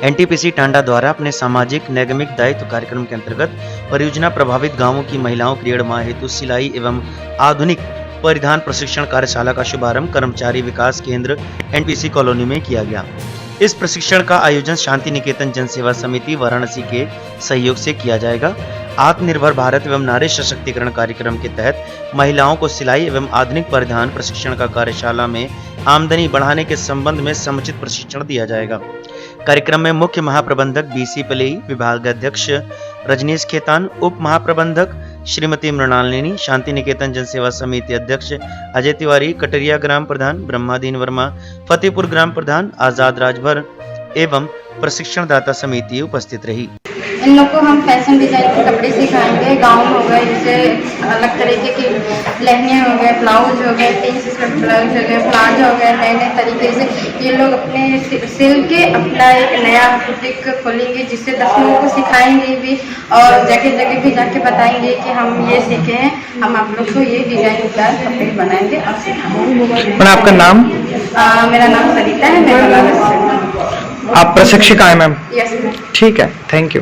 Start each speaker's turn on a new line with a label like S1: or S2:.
S1: NTPC Tanda द्वारा अपने सामाजिक नैगमिक दायित्व कार्यक्रम के अंतर्गत परियोजना प्रभावित गांवों की महिलाओं की 1.5 माह हेतु सिलाई एवं आधुनिक परिधान प्रशिक्षण कार्यशाला का शुभारंभ कर्मचारी विकास केंद्र एनटीपीसी कॉलोनी में किया गया। इस प्रशिक्षण का आयोजन शांति निकेतन जन सेवा समिति वाराणसी के सहयोग से किया जाएगा। आत्मनिर्भर भारत एवं नारी सशक्तिकरण कार्यक्रम के तहत महिलाओं को सिलाई एवं आधुनिक परिधान प्रशिक्षण का कार्यशाला में आमदनी बढ़ाने के संबंध में समुचित प्रशिक्षण दिया जाएगा। कार्यक्रम में मुख्य महाप्रबंधक बीसी पलेई, विभागाध्यक्ष रजनीश खेतान, उप महाप्रबंधक श्रीमती मृणालिनी, शांति निकेतन जन सेवा समिति अध्यक्ष अजय तिवारी, कटरिया ग्राम प्रधान ब्रह्मादीन वर्मा, फतेहपुर ग्राम प्रधान आजाद राजभर एवं प्रशिक्षणदाता समिति उपस्थित रही।
S2: इन लोग को हम फैशन डिजाइन के कपड़े सिखाएंगे। गाउन हो गए, जैसे अलग तरीके के लहंगे हो गए, ब्लाउज हो गए, टी शर्ट ब्लाउज हो गए, प्लाजो हो गए, नए नए तरीके से ये लोग अपने सिल के अपना एक नया बुटीक खोलेंगे, जिससे 10 लोगों को सिखाएंगे भी और जगह जगह भी जाके बताएंगे कि हम ये सीखे हैं, हम आप लोग को ये डिजाइनदार कपड़े बनाएंगे और सिखाएंगे।
S3: आपका नाम?
S2: मेरा नाम सरिता है, मैं बनारस से हूँ।
S3: आप प्रशिक्षिका हैं मैम?
S2: Yes ma'am.
S3: ठीक है, थैंक यू।